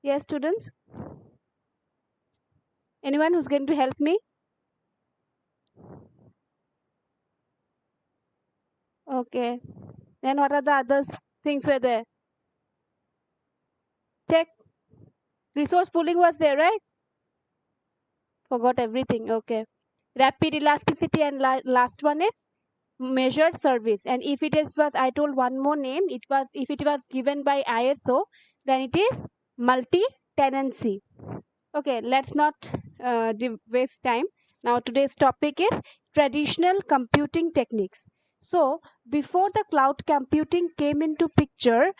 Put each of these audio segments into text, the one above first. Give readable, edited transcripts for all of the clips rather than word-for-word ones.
Yes, students? Anyone who's going to help me? Okay. Then what are the other things were there? Check. Resource pooling was there, right? Forgot everything. Okay. Rapid elasticity and last one is measured service. And if it is was I told one more name, it was if it was given by ISO, then it is multi-tenancy. Okay, let's not waste time. Now today's topic is traditional computing techniques. So before the cloud computing came into picture,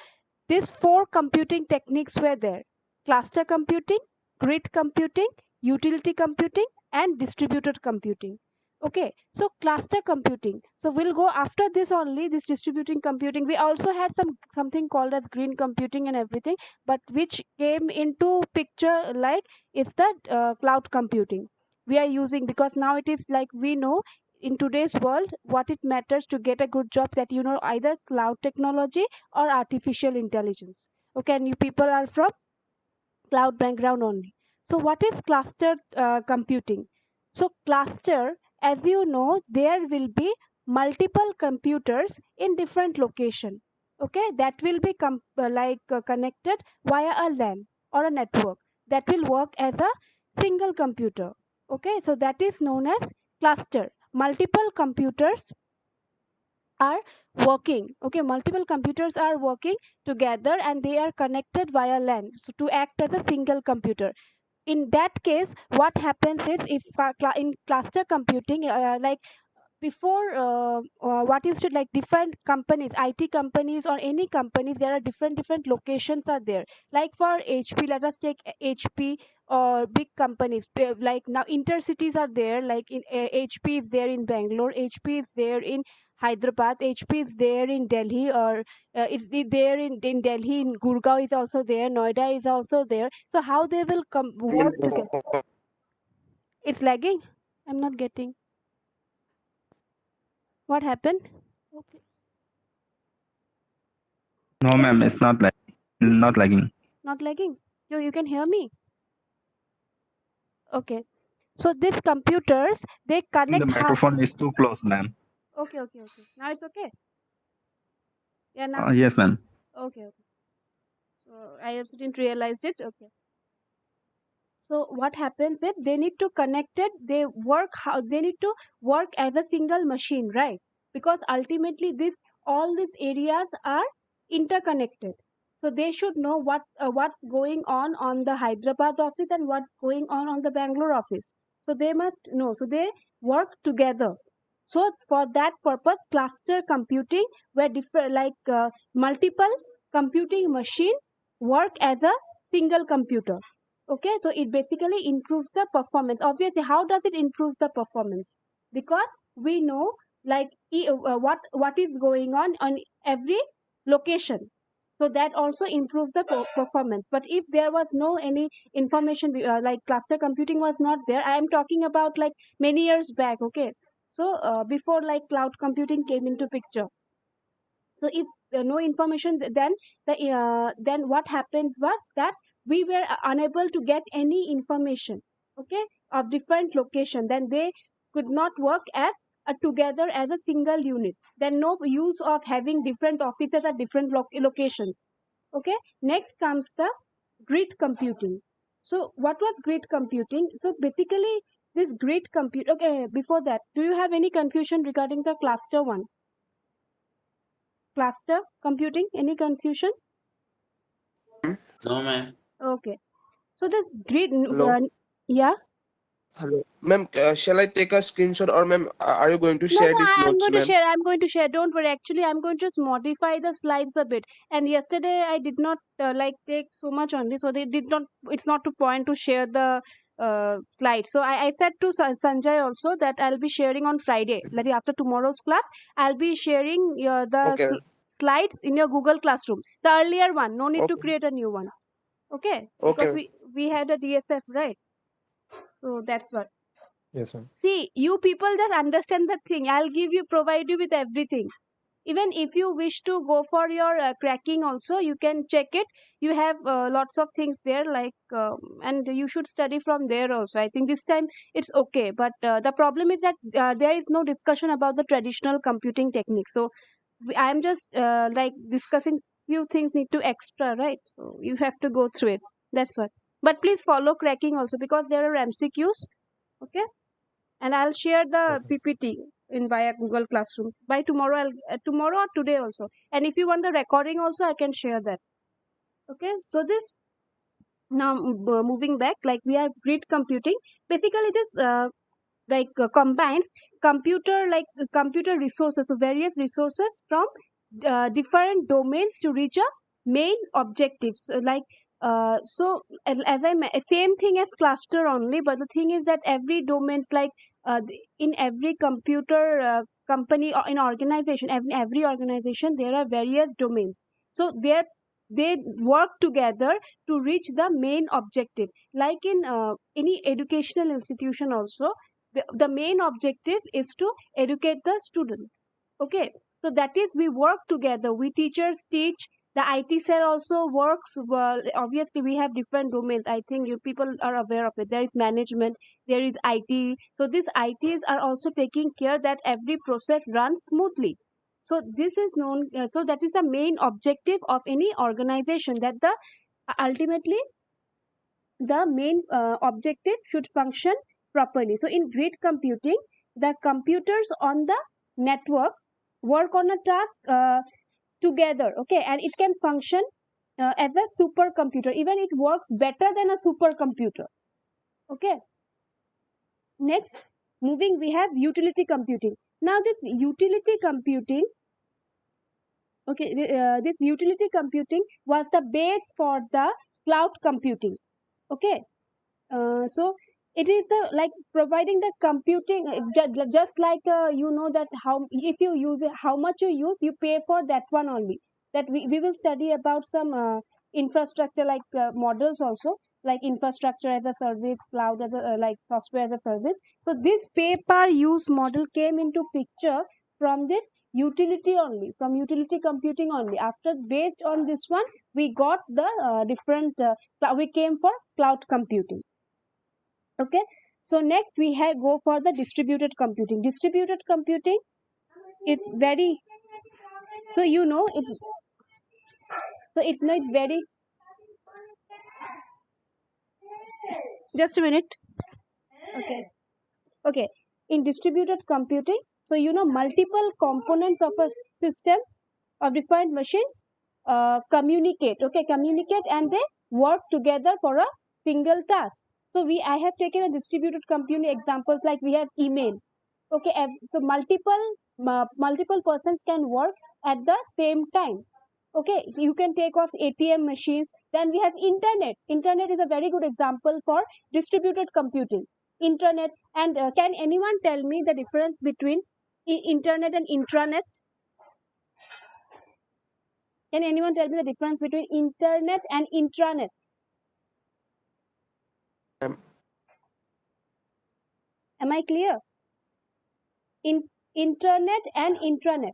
these four computing techniques were there: cluster computing, grid computing, utility computing, and distributed computing. Okay, so cluster computing. So we'll go after this only, this distributing computing. We also had something called as green computing and everything, but which came into picture like it's the cloud computing we are using, because now it is like we know in today's world what it matters to get a good job, that you know either cloud technology or artificial intelligence. Okay, and you people are from cloud background only. So what is cluster computing? So cluster, as you know, there will be multiple computers in different location. Okay, that will be connected via a LAN or a network that will work as a single computer. Okay, so that is known as cluster. Multiple computers are working. Okay, multiple computers are working together and they are connected via LAN, so to act as a single computer. In that case, what happens is, if in cluster computing, before what used to, like, different companies, IT companies or any companies, there are different locations are there. Like for HP, let us take HP, or big companies, like now intercities are there, like in HP is there in Bangalore, HP is there in Hyderabad, HP is there in Delhi, or is there in Delhi, in Gurgaon is also there, Noida is also there. So how they will come work together? It's lagging. I'm not getting what happened. Okay. No, ma'am, it's not lagging. Not lagging. You can hear me. Okay. So these computers, they The connect. microphone is too close, ma'am. Okay. Now it's okay. Yeah, now. Yes, ma'am. Okay. So I also didn't realize it. Okay. So what happens is, they need to connect it. They need to work as a single machine, right? Because ultimately, this all these areas are interconnected. So they should know what's going on the Hyderabad office and what's going on the Bangalore office. So they must know. So they work together. So for that purpose, cluster computing, where different, multiple computing machines work as a single computer. Okay, so it basically improves the performance. Obviously, how does it improve the performance? Because we know, like, what is going on every location. So that also improves the performance. But if there was no any information, like cluster computing was not there, I am talking about like many years back. Okay, so before like cloud computing came into picture. So if no information, then what happened was that we were unable to get any information, okay, of different location. Then they could not work as together as a single unit. Then no use of having different offices at different locations. Okay, next comes the grid computing. So what was grid computing? So basically, this grid compute, okay, before that, do you have any confusion regarding the cluster one? Cluster computing, any confusion? No, ma'am. Okay, so this grid, Hello. yeah. Hello. Ma'am, shall I take a screenshot, or ma'am, are you going to No, share these I'm notes, going to ma'am? share. I'm going to share. Don't worry. Actually, I'm going to just modify the slides a bit. And yesterday I did not take so much only, so they did not. It's not to point to share the slides. So I said to Sanjay also that I'll be sharing on Friday, like after tomorrow's class. I'll be sharing the Okay. slides in your Google Classroom. The earlier one. No need to Okay. create a new one. Okay, because Okay. we had a DSF, right? So that's what. Yes, ma'am. See, you people just understand the thing. I'll provide you with everything. Even if you wish to go for your cracking also, you can check it. You have lots of things there, like and you should study from there also. I think this time it's okay, but the problem is that there is no discussion about the traditional computing techniques. So I am just like discussing few things need to extra, right? So you have to go through it. That's what. But please follow cracking also, because there are MCQs. Okay, and I'll share the PPT in via Google Classroom by tomorrow. Tomorrow or today also. And if you want the recording also, I can share that. Okay, so this now moving back, like we have grid computing. Basically, this combines computer resources, so various resources from different domains to reach a main objective. So as same thing as cluster only, but the thing is that every domains, like in every computer company or in organization, every organization, there are various domains. So they work together to reach the main objective. Like in any educational institution also, the main objective is to educate the student. Okay, so that is, we work together, we teachers teach, the IT cell also works. Well, obviously we have different domains. I think you people are aware of it. There is management, there is IT. So these ITs are also taking care that every process runs smoothly. So this is known, so that is the main objective of any organization, that the ultimately the main objective should function properly. So in grid computing, the computers on the network work on a task together. Okay, and it can function as a supercomputer. Even it works better than a supercomputer. Okay, next, moving, we have utility computing. Now this utility computing, okay, this utility computing was the base for the cloud computing. Okay, so it is like providing the computing, just like you know that how, if you use it, how much you use, you pay for that one only. That we will study about some infrastructure, like models also, like infrastructure as a service, cloud as a like software as a service. So this pay per use model came into picture from this utility only, from utility computing only. After, based on this one, we got the different we came for cloud computing. Okay, so next we have go for the distributed computing. Distributed computing is very, so you know it's, so it's not very, just a minute. Okay, okay, in distributed computing, so you know, multiple components of a system of different machines communicate. Okay, communicate, and they work together for a single task. So I have taken a distributed computing examples, like we have email. Okay, so multiple persons can work at the same time. Okay, you can take off ATM machines. Then we have internet. Internet is a very good example for distributed computing. Internet, and can anyone tell me the difference between internet and intranet? Can anyone tell me the difference between internet and intranet? Am I clear? Internet and intranet.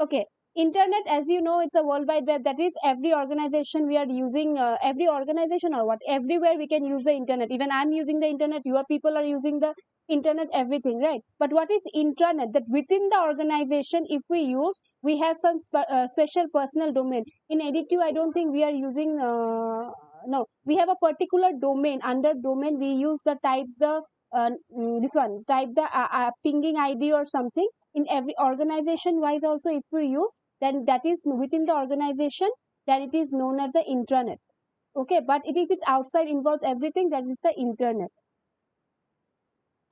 Okay, internet, as you know, it's a world wide web. That is, every organization we are using, every organization or what, everywhere we can use the internet. Even I'm using the internet, your people are using the internet, everything, right? But what is intranet? That within the organization, if we use, we have some special personal domain. In EdTech, I don't think we are using, no, we have a particular domain. Under domain, we use the type the this one, type the pinging ID or something. In every organization wise also, if we use, then that is within the organization, then it is known as the intranet. Okay, but if it's outside, involves everything, that is the internet.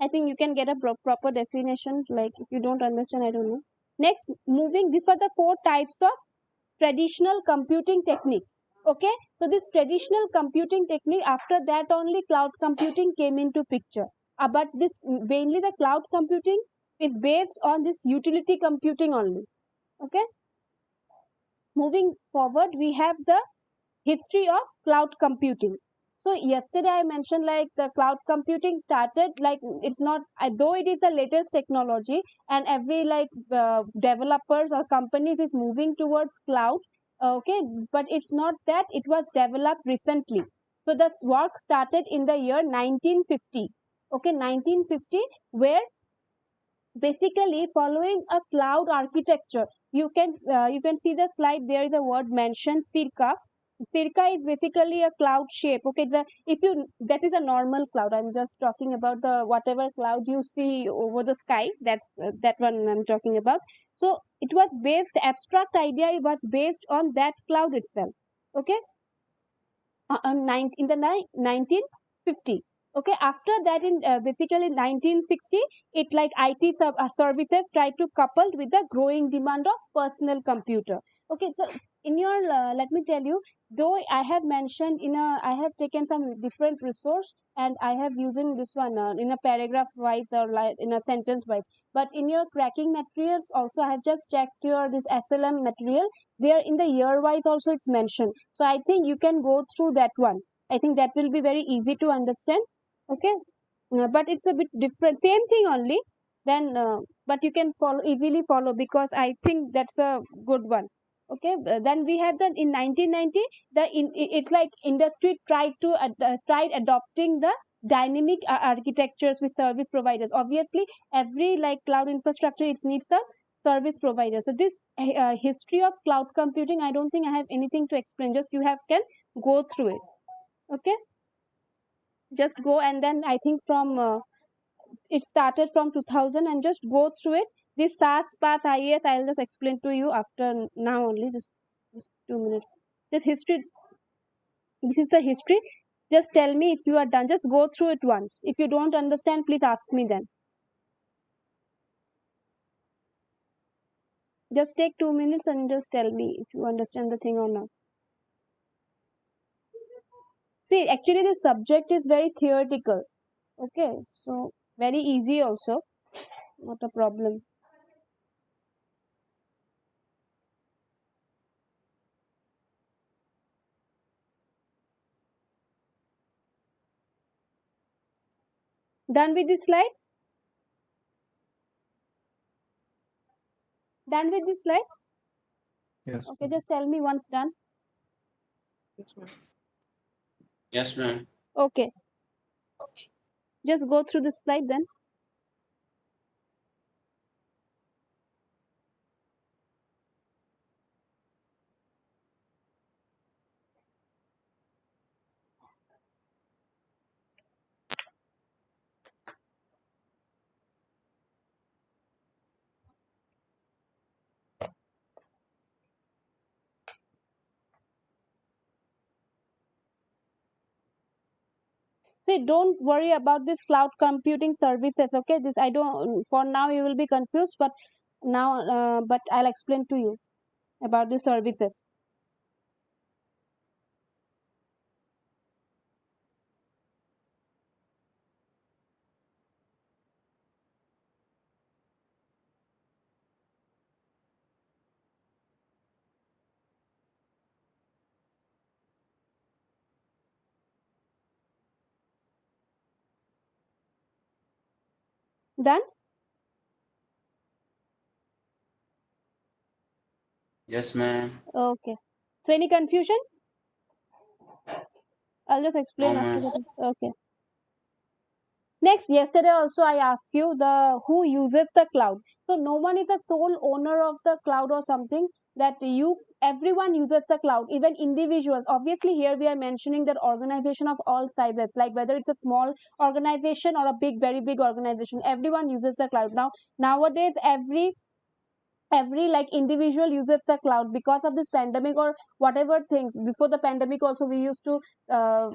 I think you can get a proper definition. Like, if you don't understand, I don't know. Next, moving, these were the 4 types of traditional computing techniques. Okay, so this traditional computing technique, after that only cloud computing came into picture. But this, mainly the cloud computing is based on this utility computing only. Okay, moving forward, we have the history of cloud computing. So yesterday I mentioned like the cloud computing started, like it's not, though it is the latest technology and every like developers or companies is moving towards cloud, okay, but it's not that it was developed recently. So the work started in the year 1950, okay, 1950, where basically following a cloud architecture. You can see the slide, there is a word mentioned, circa. Circa is basically a cloud shape, okay. The if you that is a normal cloud, I'm just talking about the whatever cloud you see over the sky, that one I'm talking about. So it was based, the abstract idea, it was based on that cloud itself, okay, in the 1950. Okay, after that, in basically 1960, it like IT services tried to couple with the growing demand of personal computer. Okay, so in your let me tell you, though I have mentioned I have taken some different resource and I have using this one in a paragraph wise or like in a sentence wise. But in your cracking materials also, I have just checked your this SLM material. There in the year wise also it's mentioned. So I think you can go through that one. I think that will be very easy to understand. Okay, but it's a bit different, same thing only. Then, but you can easily follow because I think that's a good one. Okay, then we have that in 1990, it's like industry tried adopting the dynamic architectures with service providers. Obviously, every like cloud infrastructure it needs a service provider. So this history of cloud computing, I don't think I have anything to explain. Just you have can go through it. Okay, just go, and then I think from it started from 2000, and just go through it. This SaaS path IAS, I'll just explain to you after now only. Just 2 minutes. This history. This is the history. Just tell me if you are done. Just go through it once. If you don't understand, please ask me then. Just take 2 minutes and just tell me if you understand the thing or not. See, actually, the subject is very theoretical. Okay, so very easy also. Not a problem. Done with this slide? Done with this slide? Yes. Okay, just tell me once done. Yes, ma'am. Okay. Just go through the slide then. See, don't worry about this cloud computing services. Okay, this I don't. For now, you will be confused, but now, but I'll explain to you about the services. Done? Yes, ma'am. Okay. So, any confusion? I'll just explain No, after ma'am. that. Okay. Next, yesterday also I asked you the who uses the cloud. So no one is a sole owner of the cloud or something, that you everyone uses the cloud, even individuals. Obviously, here we are mentioning that organization of all sizes, like whether it's a small organization or a big, very big organization, everyone uses the cloud. Now nowadays, every like individual uses the cloud because of this pandemic or whatever things. Before the pandemic also we used to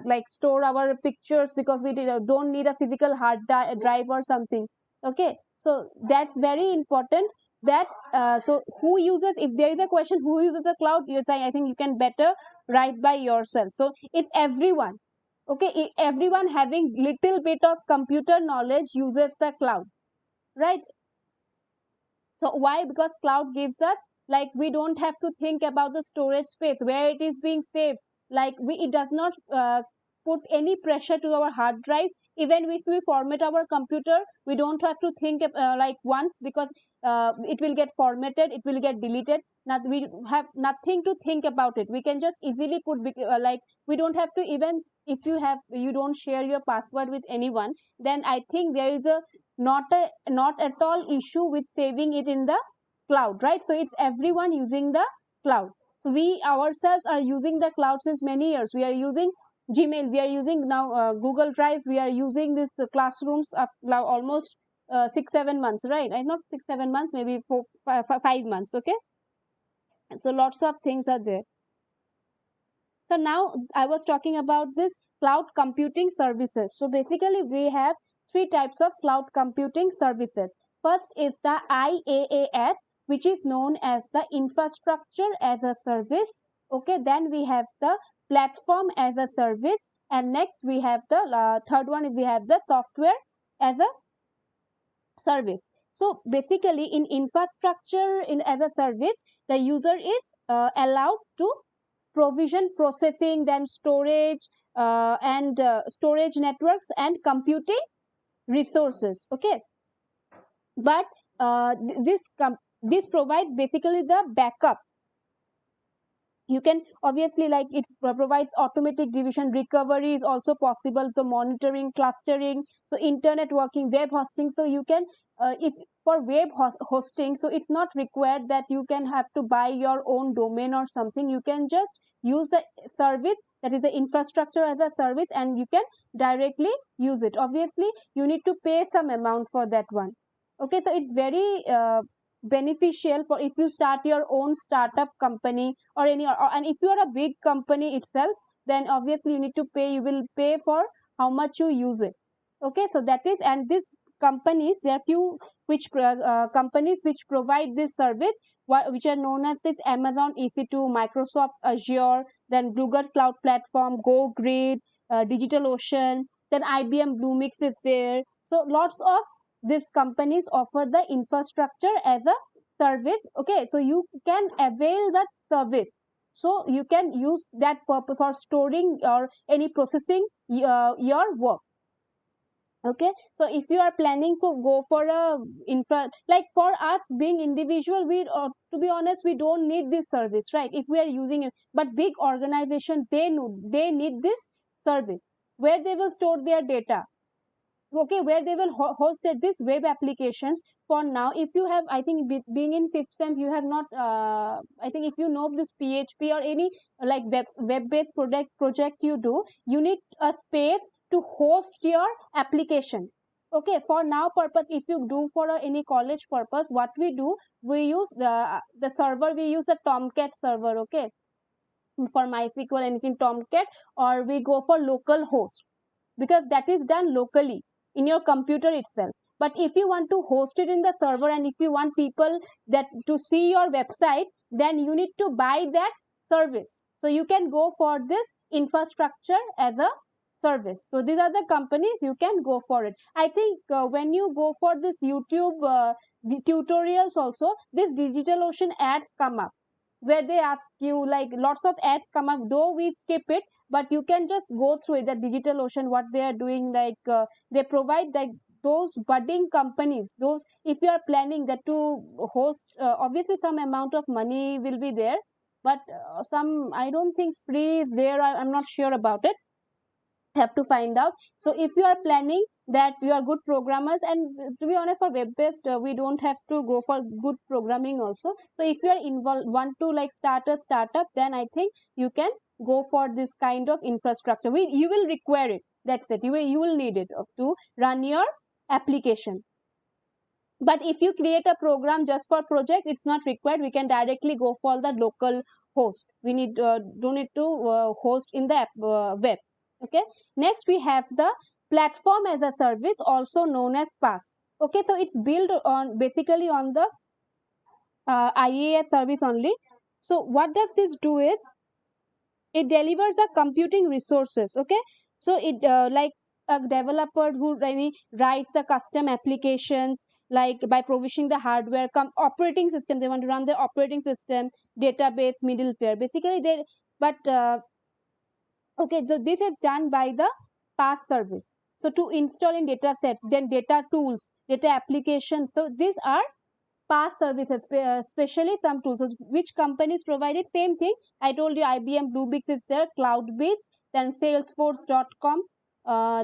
like store our pictures because we don't need a physical drive or something. Okay, so that's very important, that so who uses, if there is a question who uses the cloud, you say, I think you can better write by yourself. So it's everyone. Okay, everyone having little bit of computer knowledge uses the cloud, right? So why? Because cloud gives us, like, we don't have to think about the storage space where it is being saved. Like it does not put any pressure to our hard drives. Even if we format our computer, we don't have to think like once, because it will get formatted, it will get deleted. Now we have nothing to think about it. We can just easily put like, we don't have to, even if you don't share your password with anyone, then I think there is a not at all issue with saving it in the cloud, right? So it's everyone using the cloud. So we ourselves are using the cloud since many years. We are using Gmail, we are using now Google Drives, we are using this classrooms of now almost 6-7 months, right? Not 6-7 months, maybe 5 months. Okay, and so lots of things are there. So now I was talking about this cloud computing services. So basically we have 3 types of cloud computing services. First is the IaaS, which is known as the infrastructure as a service. Okay, then we have the platform as a service, and next we have the third one is we have the software as a service. So basically in infrastructure as a service, the user is allowed to provision, processing, then storage and storage networks and computing resources. Okay, but this provides basically the backup. You can obviously, like, it provides automatic division, recovery is also possible, so monitoring, clustering, so internet working, web hosting. So you can if for web hosting, so it's not required that you can have to buy your own domain or something. You can just use the service, that is the infrastructure as a service, and you can directly use it. Obviously you need to pay some amount for that one. Okay, so it's very beneficial for if you start your own startup company or any, and if you are a big company itself, then obviously you need to pay, you will pay for how much you use it. Okay, so that is, and these companies, there are few which companies which provide this service, which are known as this Amazon EC2, Microsoft Azure, then Google Cloud Platform, GoGrid, DigitalOcean, then IBM Bluemix is there. So lots of these companies offer the infrastructure as a service. Okay, so you can avail that service, so you can use that for storing or any processing your work. Okay, so if you are planning to go for a infra, like for us being individual, we to be honest, we don't need this service, right, if we are using it. But big organization, they need this service, where they will store their data. Okay, where they will host this web applications. For now, if you have, I think being in 5th sem, you have not I think if you know this PHP or any like web based project you do, you need a space to host your application. Okay, for now purpose, if you do for any college purpose, what we do, we use the server, we use the Tomcat server. Okay, for MySQL, anything Tomcat, or we go for local host, because that is done locally in your computer itself. But if you want to host it in the server, and if you want people that to see your website, then you need to buy that service. So you can go for this infrastructure as a service. So these are the companies you can go for it. I think when you go for this YouTube tutorials also, this DigitalOcean ads come up, where they ask you, like, lots of ads come up, though we skip it, but you can just go through it. The DigitalOcean, what they are doing, like they provide like those budding companies, those, if you are planning that to host, obviously some amount of money will be there, but some, I don't think free is there, I'm not sure about it, have to find out. So if you are planning that you are good programmers, and to be honest, for web based we don't have to go for good programming also. So if you are involved, want to like start a startup, then I think you can go for this kind of infrastructure. You will require it, that's it, you will need it to run your application. But if you create a program just for project, it's not required, we can directly go for the local host. We need don't need to host in the web. Okay, next we have the platform as a service, also known as PaaS. Okay, so it's built on basically on the IaaS service only. So what does this do is, it delivers the computing resources. Okay, so it like a developer who really writes the custom applications, like by provisioning the hardware, operating system, they want to run the operating system, database, middleware, basically they, but Okay, so this is done by the PaaS service. So to install in data sets, then data tools, data applications. So these are PaaS services, especially some tools. So which companies provided? Same thing. I told you IBM Bluebix is there, Cloudbase, then Salesforce.com,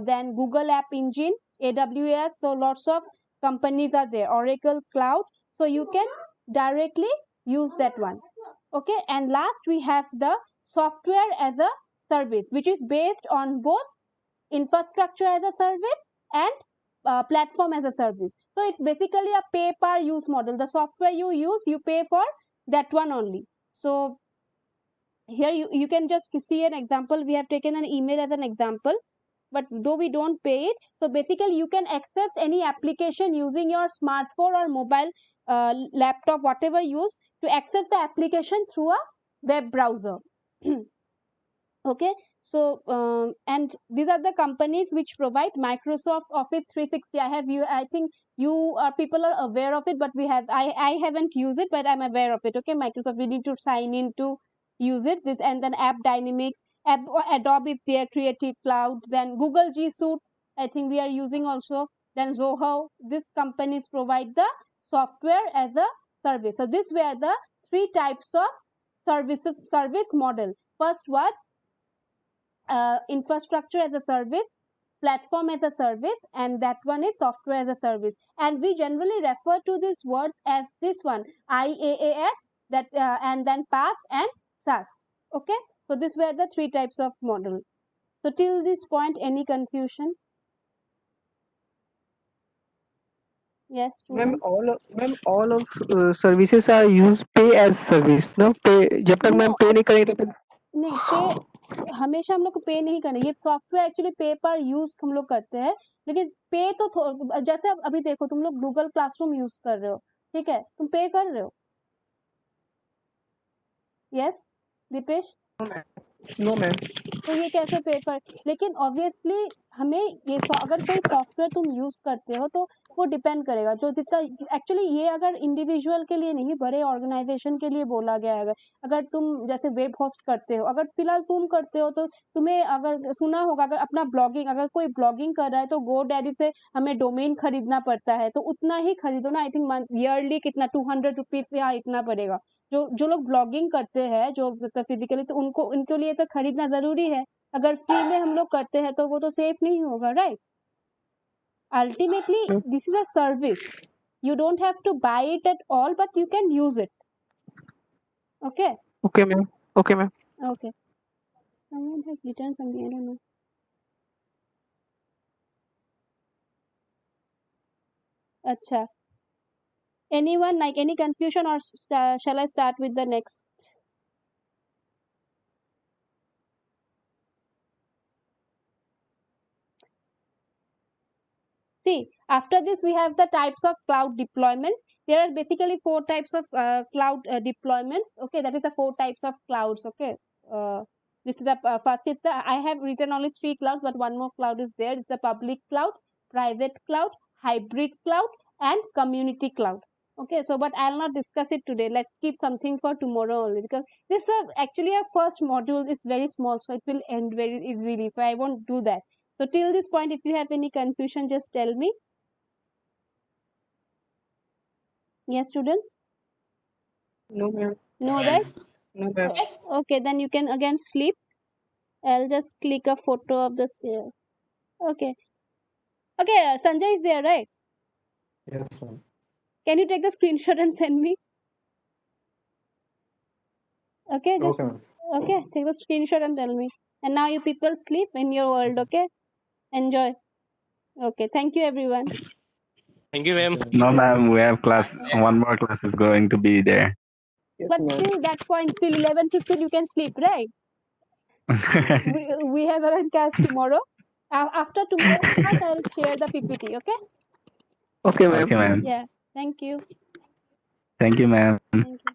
then Google App Engine, AWS. So lots of companies are there. Oracle Cloud. So you can directly use that one. Okay, and last we have the software as a service, which is based on both infrastructure as a service and platform as a service. So it's basically a pay per use model. The software you use, you pay for that one only. So here you can just see an example. We have taken an email as an example, but though we don't pay it, so basically you can access any application using your smartphone or mobile, laptop, whatever you use, to access the application through a web browser. Okay, so and these are the companies which provide Microsoft Office 360. I think you people are aware of it, but I haven't used it, but I'm aware of it. Okay, Microsoft, we need to sign in to use it. This, and then App Dynamics, Adobe is there, Creative Cloud, then Google G Suite, I think we are using also, then Zoho. These companies provide the software as a service. So these were the three types of service model. First was infrastructure as a service, platform as a service, and that one is software as a service. And we generally refer to these words as this one, IaaS, that and then PaaS and SaaS. Okay, so these were the three types of model. So till this point, any confusion? Yes, ma'am student? all of services are used pay as service, no? पे जब तक ma'am No, पे नहीं करेंगे तो नहीं पे हमेशा हम लोग को पे नहीं करना. ये सॉफ्टवेयर एक्चुअली पे पर यूज हम लोग करते हैं, लेकिन पे तो जैसे अभी देखो तुम लोग गूगल क्लासरूम यूज कर रहे हो, ठीक है, तुम पे कर रहे हो. Yes Deepesh, no ma'am. तो ये कैसे पे पर, लेकिन ऑब्वियसली हमें ये अगर कोई सॉफ्टवेयर तुम यूज करते हो तो वो डिपेंड करेगा. जो जितना एक्चुअली ये अगर इंडिविजुअल के लिए नहीं, बड़े ऑर्गेनाइजेशन के लिए बोला गया है. अगर तुम जैसे वेब होस्ट करते हो, अगर फिलहाल तुम करते हो तो तुम्हें अगर सुना होगा, अगर अपना ब्लॉगिंग, अगर कोई ब्लॉगिंग कर रहा है तो GoDaddy से हमें डोमेन खरीदना पड़ता है, तो उतना ही खरीदो ना. आई थिंक ईयरली कितना 200 रुपीज या इतना पड़ेगा. जो लोग ब्लॉगिंग करते हैं, जो फिजिकली, तो उनके लिए तो खरीदना जरूरी है. अगर फ्री में हम लोग करते हैं तो वो तो सेफ नहीं होगा, right? Ultimately this is a service. You don't have to buy it at all, but you can use it. Okay? Okay ma'am. Okay ma'am. Okay. Someone has written something, I don't know. अच्छा. Anyone, like any confusion, or shall I start with the next? See, after this we have the types of cloud deployments. There are basically 4 types of cloud deployments. Okay, that is the 4 types of clouds. Okay, this is the first is the, I have written only 3 clouds, but one more cloud is there. It's the public cloud, private cloud, hybrid cloud, and community cloud. Okay, so but I'll not discuss it today. Let's keep something for tomorrow only, because this is actually a first module is very small, so it will end very easily. So I won't do that. So till this point, if you have any confusion, just tell me. Yes, students? No ma'am. No, right? No ma'am. Okay, then you can again sleep. I'll just click a photo of the stair. Okay. Okay, Sanjay is there, right? Yes ma'am. Can you take the screenshot and send me? Okay, just Okay ma'am. okay, take the screenshot and tell me. And now you people sleep in your world, okay? Enjoy. Okay, thank you everyone. Thank you, ma'am. No, ma'am, we have class. One more class is going to be there. Yes But ma'am. still that point, still 11:15 you can sleep, right? We have a class tomorrow. After tomorrow's class, I'll share the PPT, okay? Okay ma'am. Okay, ma'am. Yeah, thank you. Thank you, ma'am. Thank you.